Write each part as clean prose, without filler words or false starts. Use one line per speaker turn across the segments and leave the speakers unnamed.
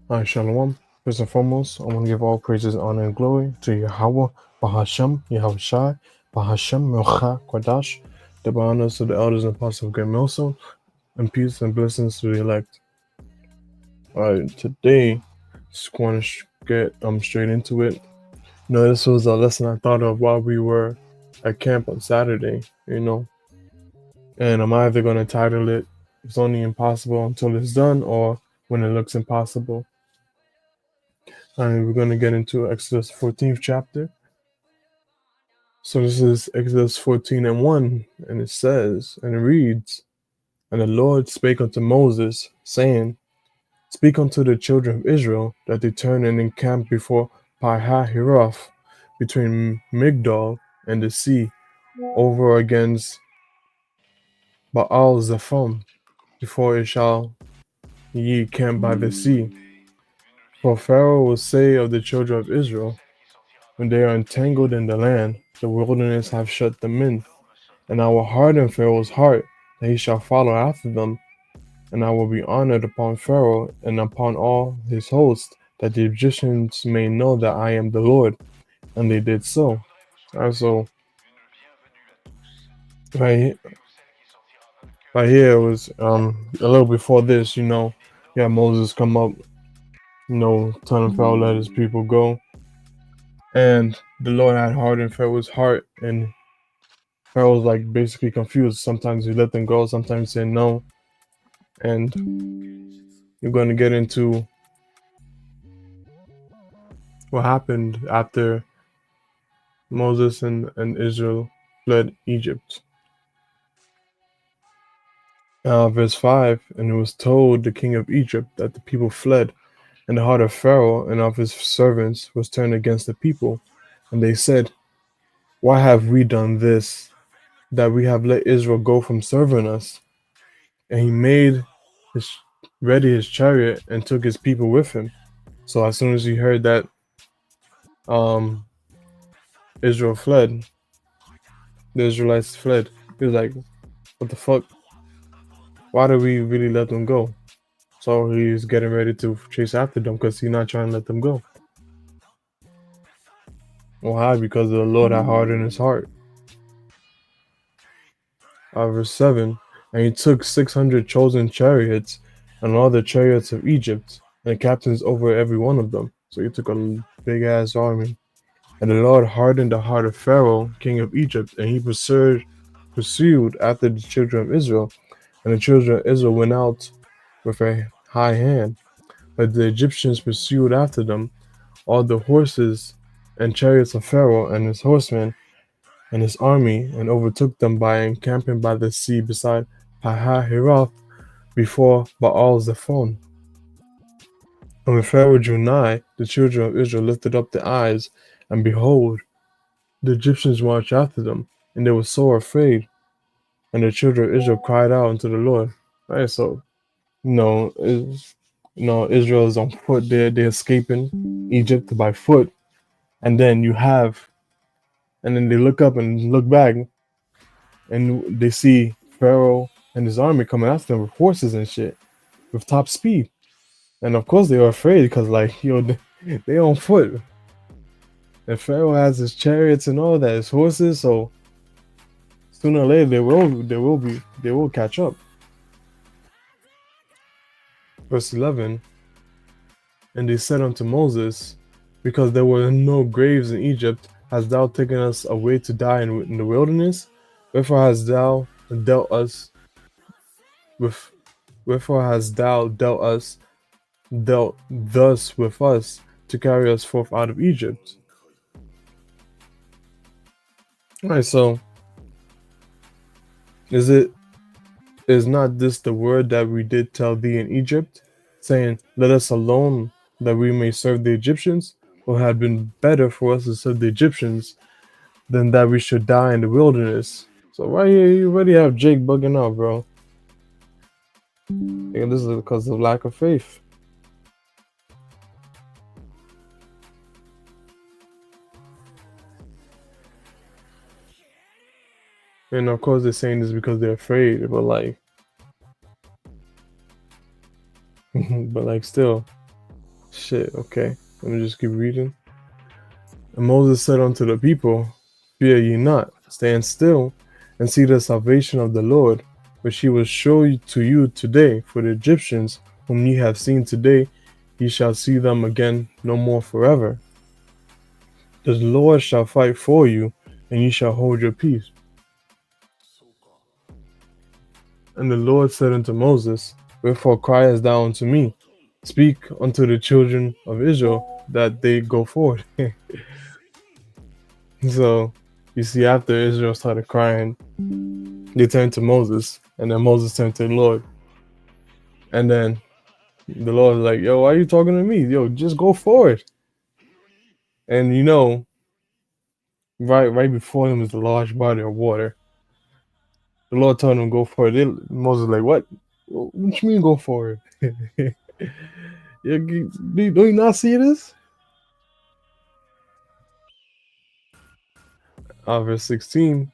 Hi, Shalom. First and foremost, I want to give all praises, honor, and glory to Yahweh, Bahashem, Yahushai, Bahashem, Melcha, Kwadash, the honors to the elders and apostles of Great Millstone, and peace and blessings to the elect. Alright, today, just want to get straight into it. This was a lesson I thought of while we were at camp on Saturday, and I'm either going to title it, It's Only Impossible Until It's Done, or When It Looks Impossible. And we're going to get into Exodus 14th chapter. So this is Exodus 14 and 1, and it says, and it reads, And the Lord spake unto Moses, saying, Speak unto the children of Israel, that they turn and encamp before Pi-hahiroth, between Migdol and the sea, over against Baal-zephon, before it shall ye camp by the sea. For Pharaoh will say of the children of Israel, when they are entangled in the land, the wilderness hath shut them in. And I will harden Pharaoh's heart, that he shall follow after them. And I will be honored upon Pharaoh and upon all his host, that the Egyptians may know that I am the Lord. And they did so. So right, right here it was a little before this, yeah, Moses come up, telling Pharaoh let his people go. And the Lord had hardened Pharaoh's heart, and Pharaoh was like basically confused. Sometimes he let them go, sometimes he said no. And you're going to get into what happened after Moses and Israel fled Egypt. Verse 5, And it was told the king of Egypt that the people fled, and the heart of Pharaoh and of his servants was turned against the people. And they said, Why have we done this, that we have let Israel go from serving us? And he made ready his chariot and took his people with him. So as soon as he heard that Israel fled, the Israelites fled, he was like, what the fuck? Why do we really let them go? So he's getting ready to chase after them because he's not trying to let them go. Why? Because the Lord had hardened his heart. Verse 7, And he took 600 chosen chariots and all the chariots of Egypt, and captains over every one of them. So he took a big ass army. And the Lord hardened the heart of Pharaoh, king of Egypt, and he pursued after the children of Israel. And the children of Israel went out with a high hand. But the Egyptians pursued after them, all the horses and chariots of Pharaoh and his horsemen and his army, and overtook them by encamping by the sea beside Pi-hahiroth before Baal-zephon. And when Pharaoh drew nigh, the children of Israel lifted up their eyes, and behold, the Egyptians marched after them, and they were sore afraid. And the children of Israel cried out unto the Lord. Right, so Israel is on foot. They're escaping Egypt by foot, and then they look up and look back, and they see Pharaoh and his army coming after them with horses and shit, with top speed. And of course they were afraid because they on foot, and Pharaoh has his chariots and all that, his horses. So sooner or later they will catch up. Verse 11, And they said unto Moses, Because there were no graves in Egypt, hast thou taken us away to die in the wilderness? Wherefore hast thou dealt us with wherefore hast thou dealt thus with us to carry us forth out of Egypt? Alright, so is not this the word that we did tell thee in Egypt, saying, Let us alone, that we may serve the Egyptians? Or had been better for us to serve the Egyptians than that we should die in the wilderness. So right here, you already have Jake bugging out, bro. And this is because of lack of faith. And of course, they're saying this because they're afraid, but like, but like, still. shit. Okay, let me just keep reading. And Moses said unto the people, Fear ye not, stand still, and see the salvation of the Lord, which he will show to you today. For the Egyptians, whom ye have seen today, ye shall see them again no more forever. The Lord shall fight for you, and ye shall hold your peace. And the Lord said unto Moses, Wherefore criest thou unto me? Speak unto the children of Israel that they go forward. So, you see, after Israel started crying, they turned to Moses, and then Moses turned to the Lord. And then the Lord was like, Yo, why are you talking to me? Yo, just go forward. And right before them is a large body of water. The Lord told him go forward. Moses was like, What? What you mean go forward? Do you not see this? Verse 16.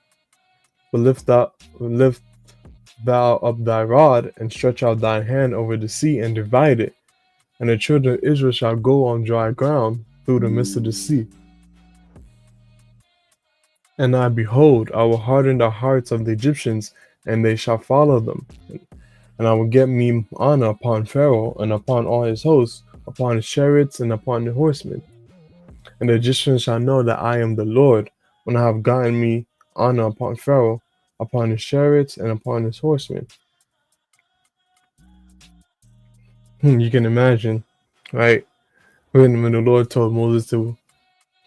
But lift thou up thy rod, and stretch out thine hand over the sea, and divide it. And the children of Israel shall go on dry ground through the midst of the sea. And I behold, I will harden the hearts of the Egyptians, and they shall follow them. And I will get me honor upon Pharaoh, and upon all his hosts, upon his chariots, and upon the horsemen. And the Egyptians shall know that I am the Lord, when I have gotten me honor upon Pharaoh, upon his chariots, and upon his horsemen. You can imagine, right? When the Lord told Moses to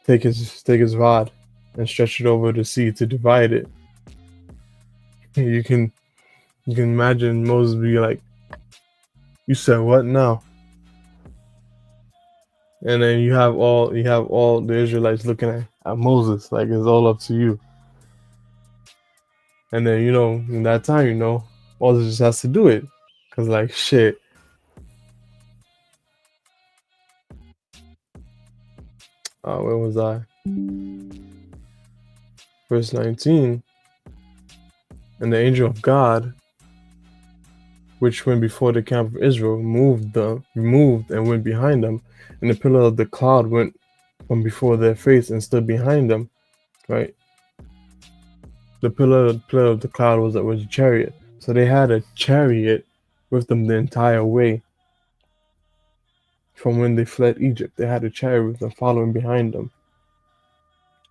take his rod and stretch it over the sea to divide it, you can imagine Moses be like, "You said what now?" And then you have all the Israelites looking at Moses like it's all up to you. And then in that time, Moses just has to do it, cause like shit. Where was I? Verse 19. And the angel of God, which went before the camp of Israel, removed and went behind them, and the pillar of the cloud went from before their face and stood behind them. Right? The pillar of the cloud was a chariot. So they had a chariot with them the entire way from when they fled Egypt. They had a chariot with them following behind them.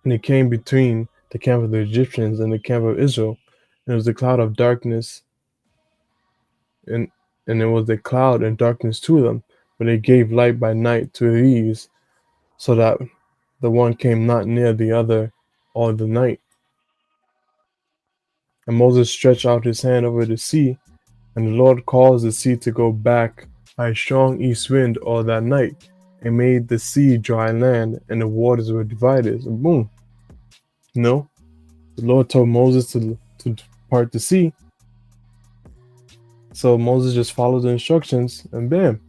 And it came between the camp of the Egyptians and the camp of Israel. And it was a cloud of darkness, and it was a cloud and darkness to them, but it gave light by night to these, so that the one came not near the other all the night. And Moses stretched out his hand over the sea, and the Lord caused the sea to go back by a strong east wind all that night, and made the sea dry land, and the waters were divided. So boom. No, the Lord told Moses to part the sea. So Moses just followed the instructions, and bam,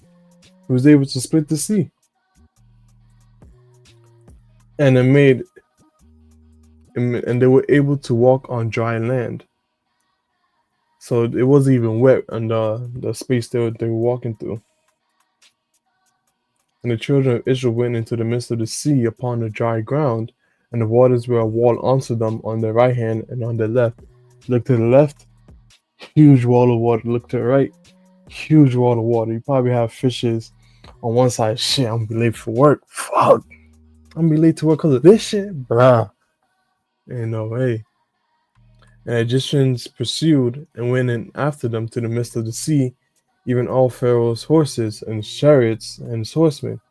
he was able to split the sea. And they were able to walk on dry land. So it wasn't even wet on the space they were walking through. And the children of Israel went into the midst of the sea upon the dry ground, and the waters were a wall unto them on their right hand and on their left. Look to the left, huge wall of water. Look to the right, huge wall of water. You probably have fishes on one side. Shit, I'm gonna be late for work. Fuck, I'm gonna be late to work because of this shit, bruh. Ain't no way. And the Egyptians pursued and went in after them to the midst of the sea, even all Pharaoh's horses and chariots and his horsemen.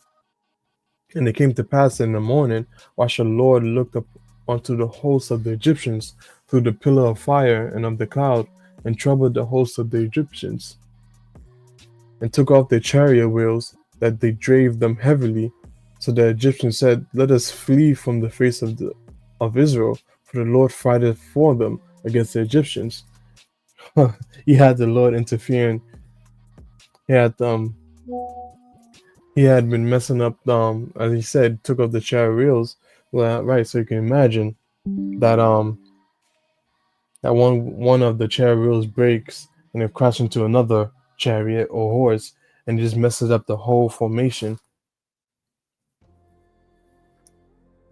And it came to pass in the morning, whilst the Lord looked up unto the hosts of the Egyptians through the pillar of fire and of the cloud, and troubled the hosts of the Egyptians, and took off their chariot wheels, that they drave them heavily. So the Egyptians said, Let us flee from the face of Israel, for the Lord fighteth for them against the Egyptians. He had the Lord interfering. He had been messing up, as he said, took off the chariot wheels. Well, right, so you can imagine that that one of the chariot wheels breaks and it crashes into another chariot or horse, and just messes up the whole formation.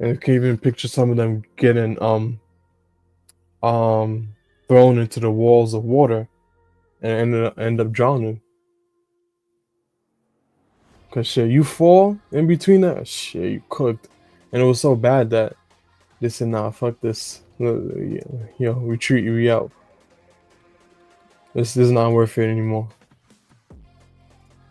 And you can even picture some of them getting um thrown into the walls of water and end up drowning. Cause shit, you fall in between that, shit, you cooked. And it was so bad that they said, nah, fuck this. Retreat, we out. This is not worth it anymore.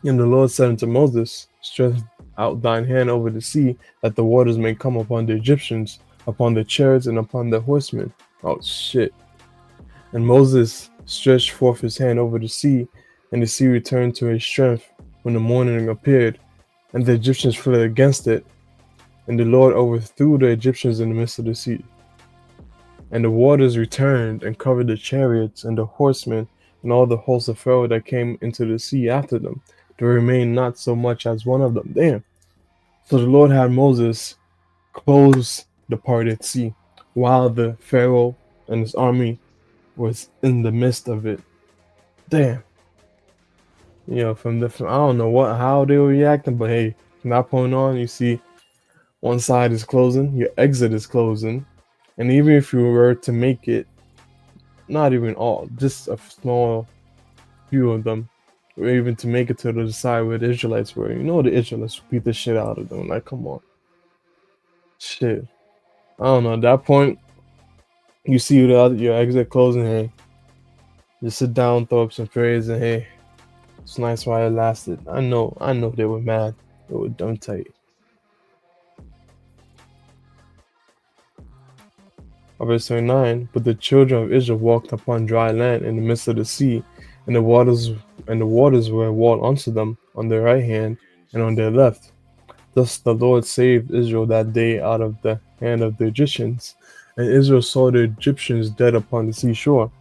And the Lord said unto Moses, stretch out thine hand over the sea, that the waters may come upon the Egyptians, upon the chariots, and upon the horsemen. Oh shit. And Moses stretched forth his hand over the sea, and the sea returned to its strength when the morning appeared, and the Egyptians fled against it, and the Lord overthrew the Egyptians in the midst of the sea. And the waters returned and covered the chariots and the horsemen and all the hosts of Pharaoh that came into the sea after them. There remained not so much as one of them. Damn. So the Lord had Moses close the parted sea while the Pharaoh and his army was in the midst of it. Damn. From I don't know how they were reacting, but hey, from that point on, you see one side is closing, your exit is closing, and even if you were to make it, not even all, just a small few of them, or even to make it to the side where the Israelites were, the Israelites beat the shit out of them. Like, come on, shit. I don't know. At that point, you see your exit closing. Hey, just sit down, throw up some praise, and hey, it's nice while it lasted. I know they were mad. They were dumb tight. Verse 29, but the children of Israel walked upon dry land in the midst of the sea, and the waters were walled unto them on their right hand and on their left. Thus the Lord saved Israel that day out of the hand of the Egyptians. And Israel saw the Egyptians dead upon the seashore.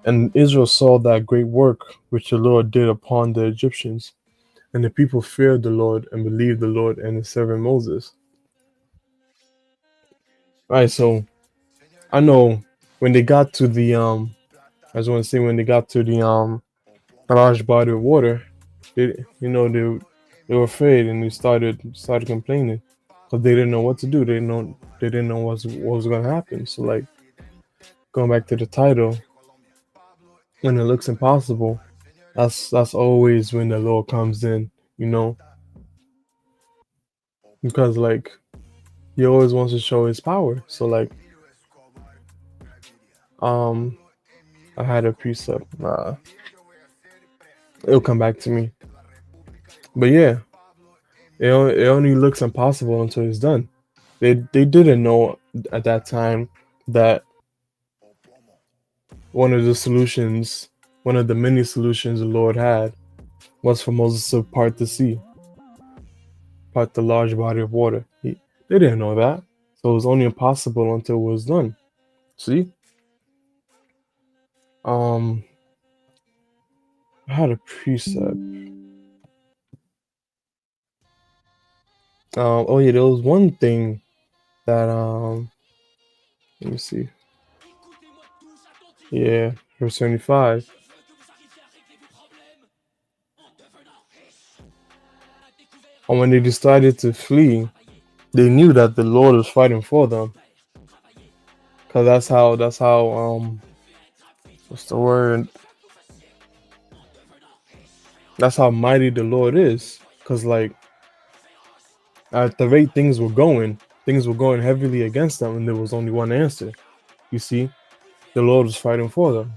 And Israel saw that great work which the Lord did upon the Egyptians. And the people feared the Lord and believed the Lord and his servant Moses. Alright, so I know when they got to the I just want to say when they got to the large body of water, they were afraid and they started complaining because they didn't know what to do. They didn't know what was gonna happen. So like going back to the title, when it looks impossible, that's always when the Lord comes in, you know, because like he always wants to show his power. So like um I had a precept. It'll come back to me. But yeah, it only looks impossible until it's done. They didn't know at that time that one of the solutions, one of the many solutions the Lord had, was for Moses to part the sea, part the large body of water. They didn't know that, so it was only impossible until it was done. See, um, I had a precept. Oh yeah, there was one thing that let me see. Yeah, verse 75. And when they decided to flee, they knew that the Lord was fighting for them. Cause that's how what's the word? That's how mighty the Lord is. Cause like at the rate things were going heavily against them, and there was only one answer. You see, the Lord was fighting for them.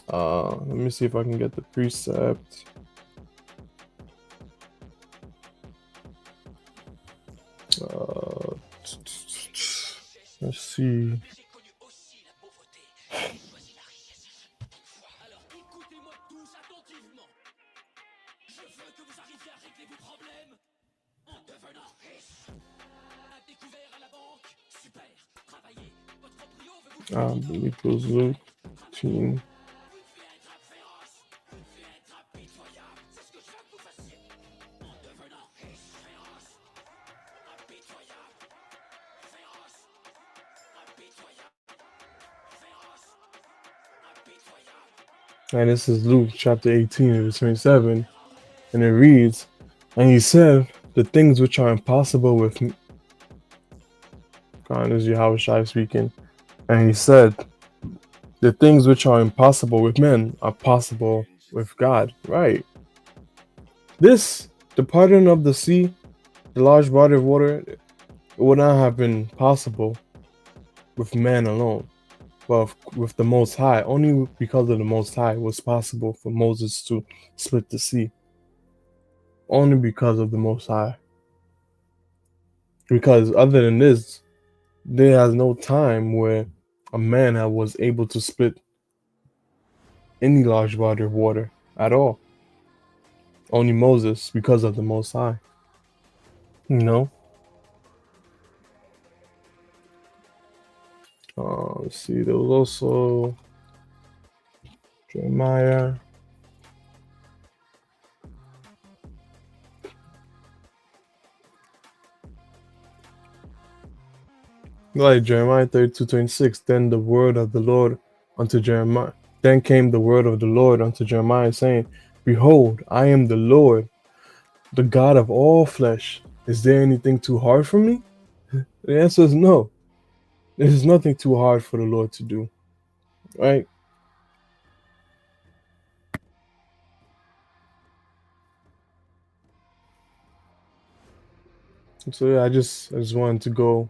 Let me see if I can get the precept. Uh, let's see. I believe it was Luke 15. And this is Luke chapter 18 verse 27. And it reads, and he said, the things which are impossible with God, this is Yahweh Shai speaking. And he said, the things which are impossible with men are possible with God. Right. This, the parting of the sea, the large body of water, it would not have been possible with man alone, but with the Most High. Only because of the Most High was possible for Moses to split the sea. Only because of the Most High. Because other than this, there has no time where a man was able to split any large body of water at all. Only Moses, because of the Most High. You know? Let's see, there was also Jeremiah. Like Jeremiah 32:26, then the word of the Lord unto Jeremiah. Then came the word of the Lord unto Jeremiah, saying, behold, I am the Lord, the God of all flesh. Is there anything too hard for me? The answer is no. There's nothing too hard for the Lord to do. Right? So yeah, I just wanted to go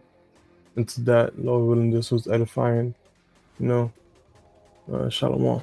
into that. Lord willing, this was edifying. You know, Shalom.